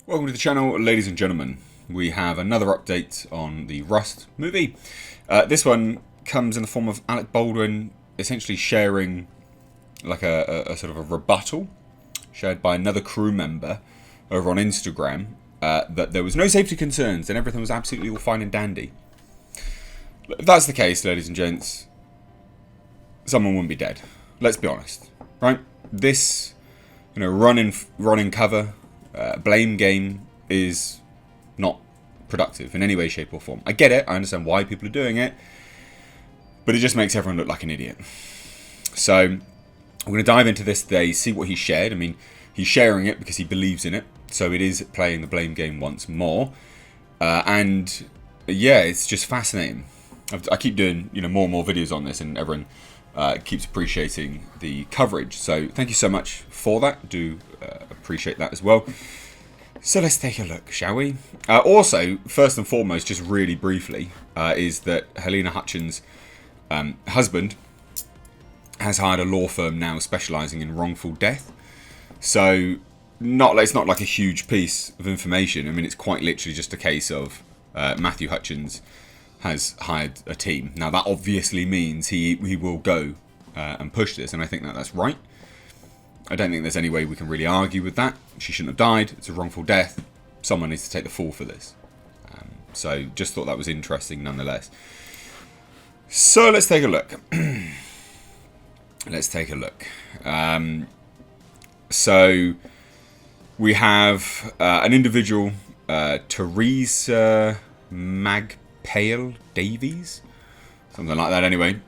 Welcome to the channel, ladies and gentlemen. We have another update on the Rust movie. This one comes in the form of Alec Baldwin essentially sharing like a sort of a rebuttal shared by another crew member over on Instagram that there was no safety concerns and everything was absolutely all fine and dandy. If that's the case, ladies and gents, someone wouldn't be dead. Let's be honest, right? This, run in cover, blame game is not productive in any way, shape, or form. I get it. I understand why people are doing it, but it just makes everyone look like an idiot. So I'm going to dive into this today, see what he shared. I mean, he's sharing it because he believes in it, so it is playing the blame game once more. And yeah, it's just fascinating. I keep doing more and more videos on this, and everyone keeps appreciating the coverage. So thank you so much for that. Do appreciate that as well. So let's take a look, shall we? Also, first and foremost, just really briefly, is that Helena Hutchins' husband has hired a law firm now specialising in wrongful death. So it's not like a huge piece of information. I mean, it's quite literally just a case of Matthew Hutchins has hired a team. Now that obviously means he will go and push this, and I think that's right. I don't think there's any way we can really argue with that. She shouldn't have died. It's a wrongful death. Someone needs to take the fall for this. So just thought that was interesting nonetheless. So let's take a look. Let's take a look. So we have an individual, Teresa Magpale Davies, something like that anyway,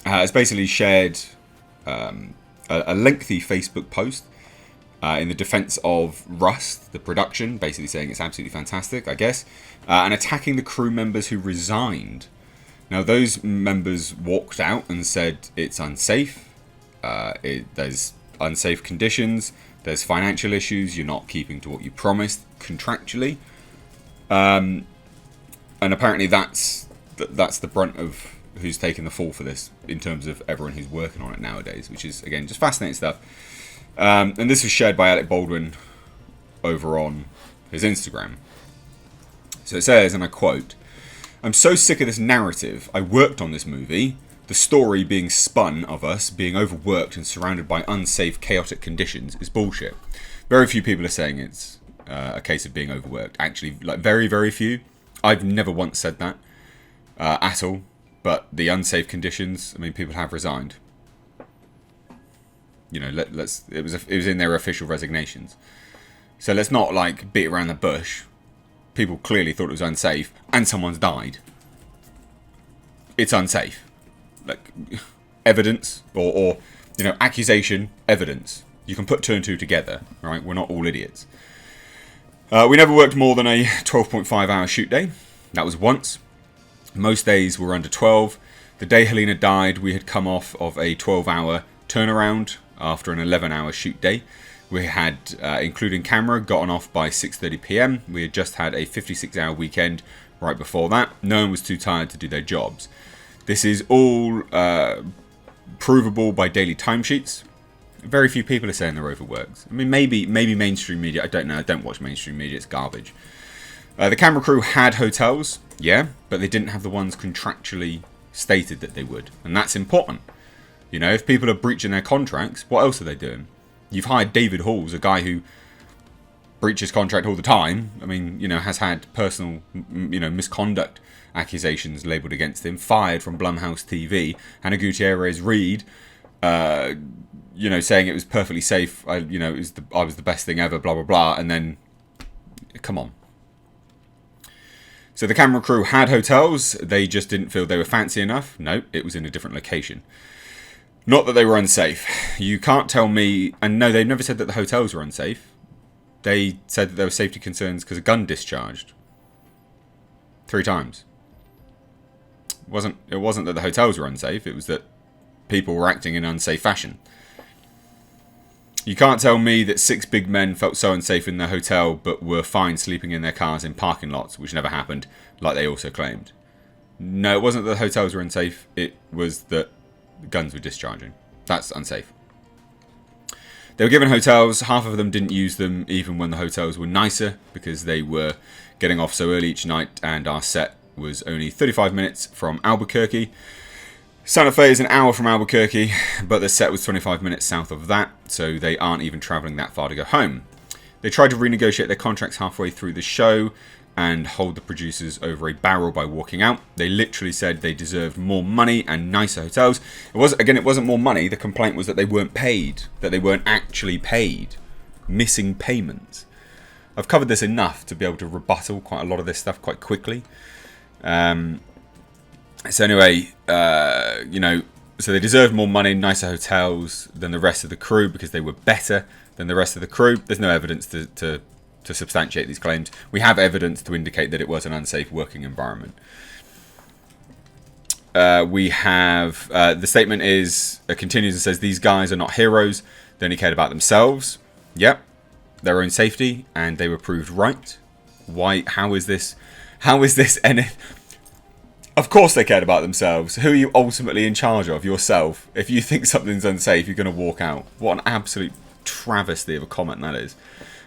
has basically shared a lengthy Facebook post in the defense of Rust, the production, basically saying it's absolutely fantastic, I guess, and attacking the crew members who resigned. Now, those members walked out and said it's unsafe, there's unsafe conditions, there's financial issues, you're not keeping to what you promised contractually, and apparently that's the brunt of who's taking the fall for this in terms of everyone who's working on it nowadays, which is, again, just fascinating stuff. And this was shared by Alec Baldwin over on his Instagram. So it says, and I quote, "I'm so sick of this narrative. I worked on this movie. The story being spun of us being overworked and surrounded by unsafe, chaotic conditions is bullshit." Very few people are saying it's a case of being overworked. Actually, like very, very few. I've never once said that at all. But the unsafe conditions, I mean, people have resigned. It was in their official resignations. So let's not beat around the bush. People clearly thought it was unsafe, and someone's died. It's unsafe. Evidence or accusation, evidence. You can put two and two together, right? We're not all idiots. We never worked more than a 12.5-hour shoot day. That was once. Most days were under 12. The day Helena died, we had come off of a 12-hour turnaround after an 11-hour shoot day. We had, including camera, gotten off by 6:30 p.m. We had just had a 56-hour weekend right before that. No one was too tired to do their jobs. This is all provable by daily timesheets. Very few people are saying they're overworked. I mean, maybe mainstream media. I don't know. I don't watch mainstream media. It's garbage. The camera crew had hotels, yeah, but they didn't have the ones contractually stated that they would. And that's important. If people are breaching their contracts, what else are they doing? You've hired David Halls, a guy who breaches contract all the time. I mean, has had personal, misconduct accusations labelled against him, fired from Blumhouse TV. Hannah Gutierrez-Reed, saying it was perfectly safe. I was the best thing ever, blah, blah, blah. And then, come on. So the camera crew had hotels, they just didn't feel they were fancy enough. No, it was in a different location. Not that they were unsafe. You can't tell me, and no, they never said that the hotels were unsafe. They said that there were safety concerns because a gun discharged. 3 times. It wasn't that the hotels were unsafe, it was that people were acting in unsafe fashion. You can't tell me that 6 big men felt so unsafe in their hotel but were fine sleeping in their cars in parking lots, which never happened, like they also claimed. No, it wasn't that the hotels were unsafe, it was that the guns were discharging. That's unsafe. They were given hotels. Half of them didn't use them even when the hotels were nicer because they were getting off so early each night, and our set was only 35 minutes from Albuquerque. Santa Fe is an hour from Albuquerque, but the set was 25 minutes south of that, so they aren't even travelling that far to go home. They tried to renegotiate their contracts halfway through the show and hold the producers over a barrel by walking out. They literally said they deserved more money and nicer hotels. It wasn't more money. The complaint was that they weren't paid, that they weren't actually paid. Missing payments. I've covered this enough to be able to rebuttal quite a lot of this stuff quite quickly. So anyway, so they deserved more money, nicer hotels than the rest of the crew because they were better than the rest of the crew. There's no evidence to substantiate these claims. We have evidence to indicate that it was an unsafe working environment. We have the statement continues and says these guys are not heroes. They only cared about themselves. Yep, their own safety, and they were proved right. Why? How is this any? Of course they cared about themselves. Who are you ultimately in charge of? Yourself. If you think something's unsafe, you're going to walk out. What an absolute travesty of a comment that is.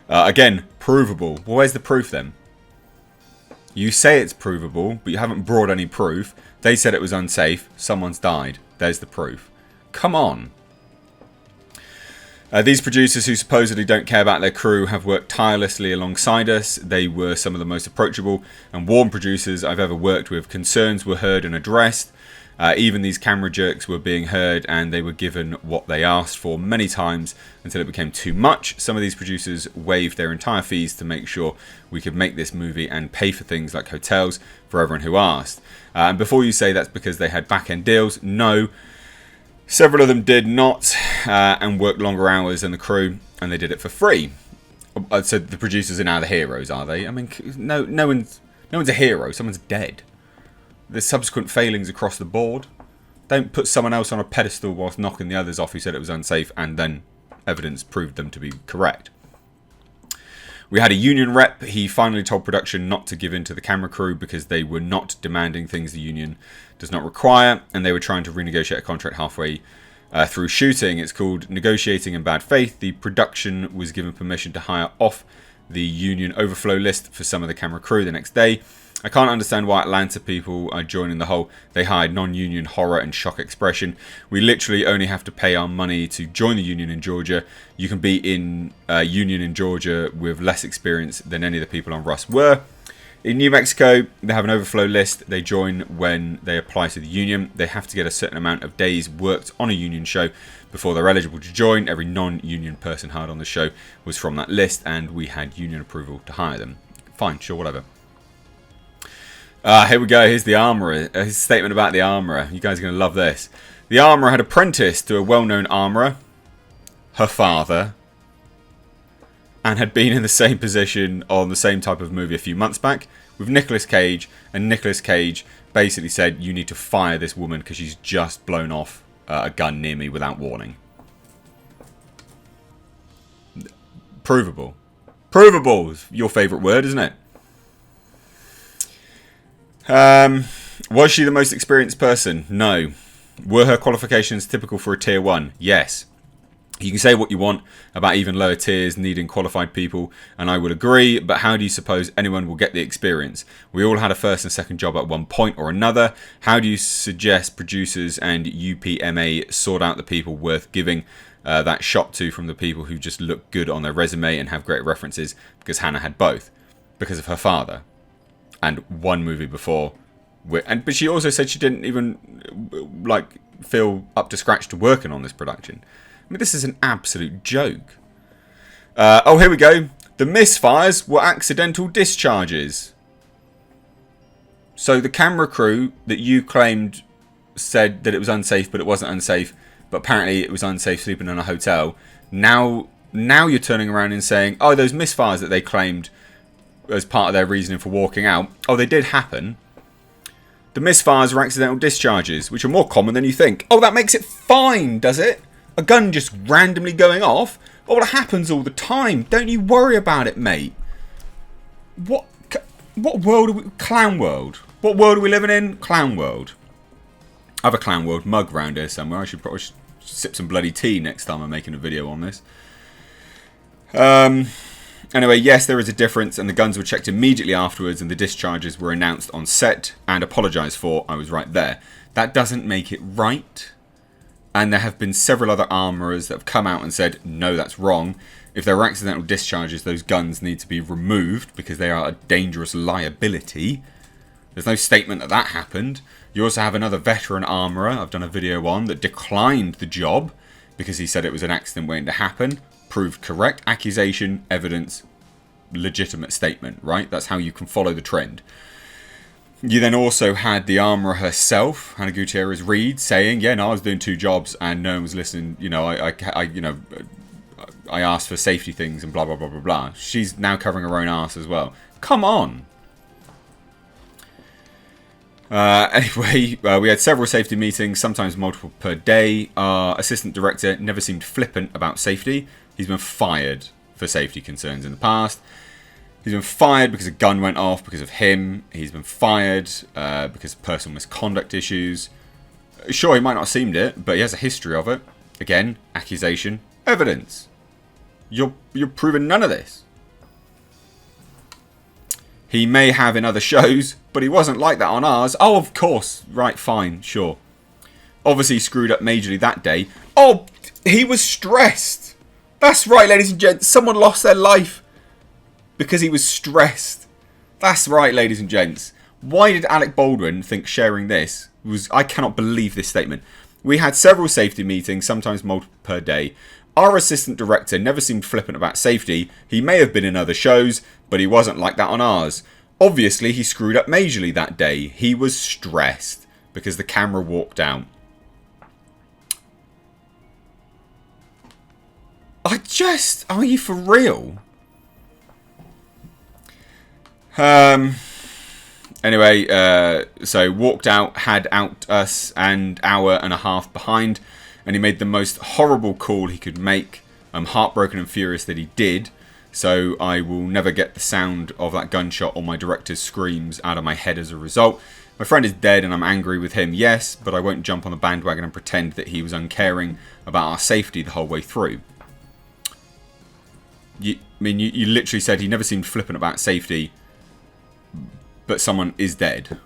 Again, provable. Well, where's the proof then? You say it's provable, but you haven't brought any proof. They said it was unsafe. Someone's died. There's the proof. Come on. These producers who supposedly don't care about their crew have worked tirelessly alongside us. They were some of the most approachable and warm producers I've ever worked with. Concerns were heard and addressed. Even these camera jerks were being heard, and they were given what they asked for many times until it became too much. Some of these producers waived their entire fees to make sure we could make this movie and pay for things like hotels for everyone who asked. And before you say that's because they had back-end deals, no. Several of them did not and worked longer hours than the crew, and they did it for free. So the producers are now the heroes, are they? I mean, no one's a hero. Someone's dead. There's subsequent failings across the board. Don't put someone else on a pedestal whilst knocking the others off who said it was unsafe, and then evidence proved them to be correct. We had a union rep. He finally told production not to give in to the camera crew because they were not demanding things the union does not require, and they were trying to renegotiate a contract halfway through shooting. It's called negotiating in bad faith. The production was given permission to hire off the union overflow list for some of the camera crew the next day. I can't understand why Atlanta people are joining the whole they hired non-union horror and shock expression. We literally only have to pay our money to join the union in Georgia. You can be in union in Georgia with less experience than any of the people on Rust were. In New Mexico, they have an overflow list. They join when they apply to the union. They have to get a certain amount of days worked on a union show before they're eligible to join. Every non-union person hired on the show was from that list, and we had union approval to hire them. Fine, sure, whatever. Here we go. Here's the armourer. His statement about the armourer. You guys are going to love this. The armourer had apprenticed to a well-known armourer, her father, and had been in the same position on the same type of movie a few months back with Nicolas Cage, and Nicolas Cage basically said, you need to fire this woman because she's just blown off a gun near me without warning. Provable. Provable is your favourite word, isn't it? Was she the most experienced person? No. Were her qualifications typical for a tier 1? Yes. You can say what you want about even lower tiers needing qualified people, and I would agree, but how do you suppose anyone will get the experience? We all had a first and second job at one point or another. How do you suggest producers and UPMA sort out the people worth giving that shot to from the people who just look good on their resume and have great references? Because Hannah had both. Because of her father. And one movie before. But she also said she didn't even feel up to scratch to working on this production. I mean, this is an absolute joke. Oh, here we go. The misfires were accidental discharges. So the camera crew that you claimed said that it was unsafe, but it wasn't unsafe, but apparently it was unsafe sleeping in a hotel. Now you're turning around and saying, oh, those misfires that they claimed as part of their reasoning for walking out, oh, they did happen. The misfires were accidental discharges, which are more common than you think. Oh, that makes it fine, does it? A gun just randomly going off? Oh, well, it happens all the time. Don't you worry about it, mate. What world are we... Clown world. What world are we living in? Clown world. I have a clown world mug around here somewhere. I should probably sip some bloody tea next time I'm making a video on this. Anyway, yes, there is a difference, and the guns were checked immediately afterwards, and the discharges were announced on set and apologised for. I was right there. That doesn't make it right. And there have been several other armourers that have come out and said, no, that's wrong. If there are accidental discharges, those guns need to be removed because they are a dangerous liability. There's no statement that that happened. You also have another veteran armourer I've done a video on that declined the job because he said it was an accident waiting to happen. Proved correct. Accusation, evidence, legitimate statement, right? That's how you can follow the trend. You then also had the armourer herself, Hannah Gutierrez Reed, saying, yeah, no, I was doing 2 jobs and no one was listening. You know, I asked for safety things and blah, blah, blah, blah, blah. She's now covering her own ass as well. Come on. Anyway, we had several safety meetings, sometimes multiple per day. Our assistant director never seemed flippant about safety. He's been fired for safety concerns in the past. He's been fired because a gun went off because of him. He's been fired because of personal misconduct issues. Sure, he might not have seemed it, but he has a history of it. Again, accusation, evidence. You're proving none of this. He may have in other shows, but he wasn't like that on ours. Oh, of course. Right, fine, sure. Obviously, he screwed up majorly that day. Oh, he was stressed. That's right, ladies and gents. Someone lost their life because he was stressed. That's right, ladies and gents. Why did Alec Baldwin think sharing this was... I cannot believe this statement. We had several safety meetings, sometimes multiple per day. Our assistant director never seemed flippant about safety. He may have been in other shows, but he wasn't like that on ours. Obviously, he screwed up majorly that day. He was stressed because the camera walked out. Are you for real? Anyway, so walked out, had out us and hour and a half behind, and he made the most horrible call he could make. I'm heartbroken and furious that he did, so I will never get the sound of that gunshot or my director's screams out of my head as a result. My friend is dead and I'm angry with him, yes, but I won't jump on the bandwagon and pretend that he was uncaring about our safety the whole way through. You literally said he never seemed flippant about safety, but someone is dead.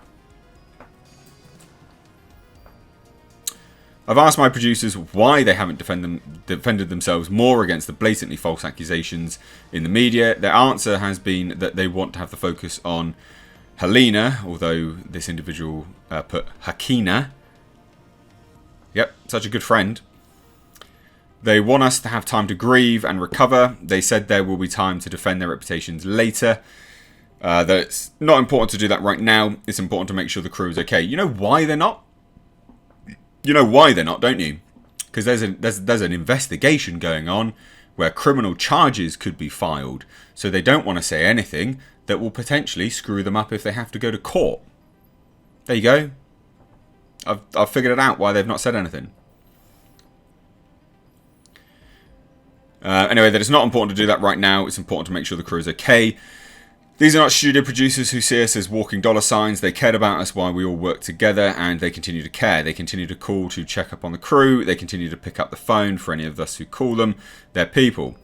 I've asked my producers why they haven't defended themselves more against the blatantly false accusations in the media. Their answer has been that they want to have the focus on Helena, although this individual put Hakina. Yep, such a good friend. They want us to have time to grieve and recover. They said there will be time to defend their reputations later. That it's not important to do that right now. It's important to make sure the crew is okay. You know why they're not? You know why they're not, don't you? Because there's an investigation going on where criminal charges could be filed. So they don't want to say anything that will potentially screw them up if they have to go to court. There you go. I've figured it out why they've not said anything. Anyway, that it's not important to do that right now. It's important to make sure the crew is okay. These are not studio producers who see us as walking dollar signs. They cared about us while we all worked together, and they continue to care. They continue to call to check up on the crew. They continue to pick up the phone for any of us who call them. They're people.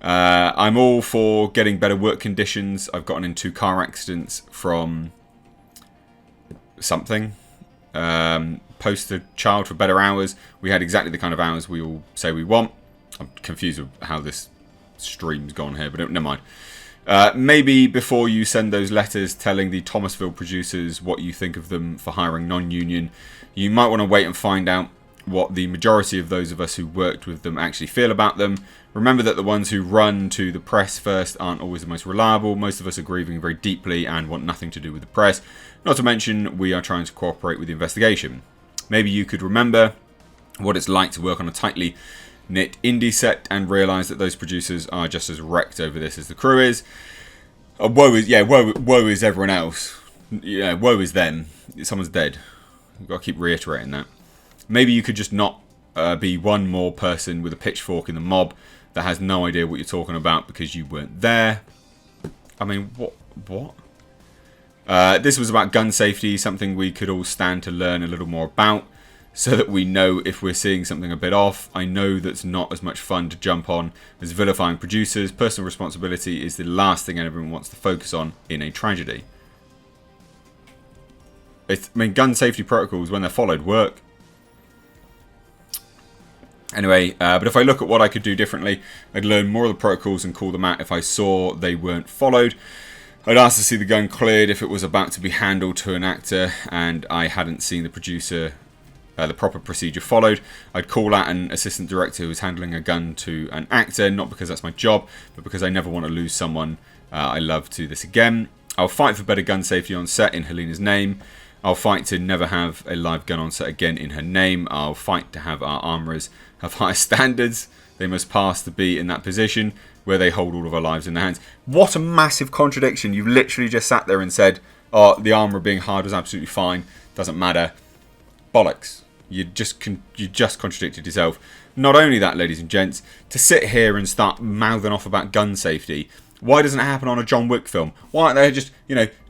I'm all for getting better work conditions. I've gotten in 2 car accidents from something. Post a child for better hours. We had exactly the kind of hours we all say we want. I'm confused with how this stream's gone here, but never mind. Maybe before you send those letters telling the Thomasville producers what you think of them for hiring non-union, you might want to wait and find out what the majority of those of us who worked with them actually feel about them. Remember that the ones who run to the press first aren't always the most reliable. Most of us are grieving very deeply and want nothing to do with the press. Not to mention, we are trying to cooperate with the investigation. Maybe you could remember what it's like to work on a tightly knit indie set and realise that those producers are just as wrecked over this as the crew is. Woe is everyone else. Yeah, woe is them. Someone's dead. I've got to keep reiterating that. Maybe you could just not be one more person with a pitchfork in the mob that has no idea what you're talking about because you weren't there. I mean, what? This was about gun safety, something we could all stand to learn a little more about. so that we know if we're seeing something a bit off. I know that's not as much fun to jump on as vilifying producers. Personal responsibility is the last thing everyone wants to focus on in a tragedy. I mean, gun safety protocols, when they're followed, work. Anyway, but if I look at what I could do differently, I'd learn more of the protocols and call them out if I saw they weren't followed. I'd ask to see the gun cleared if it was about to be handled to an actor and I hadn't seen the producer, the proper procedure followed. I'd call out an assistant director who was handling a gun to an actor, not because that's my job, but because I never want to lose someone I love to this again. I'll fight for better gun safety on set in Helena's name. I'll fight to never have a live gun on set again in her name. I'll fight to have our armourers have higher standards. They must pass to be in that position where they hold all of our lives in their hands. What a massive contradiction. You've literally just sat there and said, oh, the armourer being hard was absolutely fine. Doesn't matter. Bollocks. You just contradicted yourself. Not only that, ladies and gents, to sit here and start mouthing off about gun safety. Why doesn't it happen on a John Wick film? Why aren't there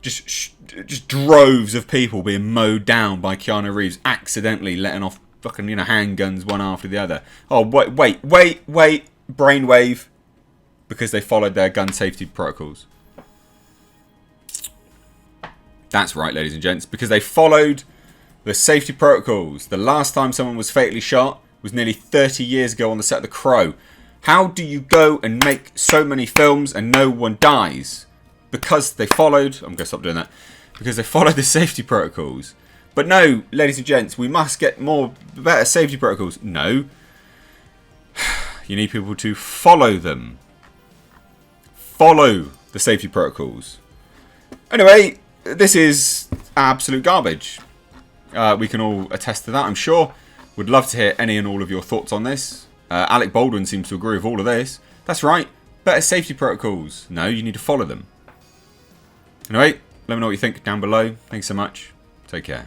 just droves of people being mowed down by Keanu Reeves accidentally letting off fucking handguns one after the other? Oh, wait, brainwave, because they followed their gun safety protocols. That's right, ladies and gents, because they followed the safety protocols. The last time someone was fatally shot was nearly 30 years ago on the set of The Crow. How do you go and make so many films and no one dies? Because they followed... I'm going to stop doing that. Because they followed the safety protocols. But no, ladies and gents, we must get better safety protocols. No. You need people to follow them. Follow the safety protocols. Anyway, this is absolute garbage. We can all attest to that, I'm sure. Would love to hear any and all of your thoughts on this. Alec Baldwin seems to agree with all of this. That's right. Better safety protocols. No, you need to follow them. Anyway, let me know what you think down below. Thanks so much. Take care.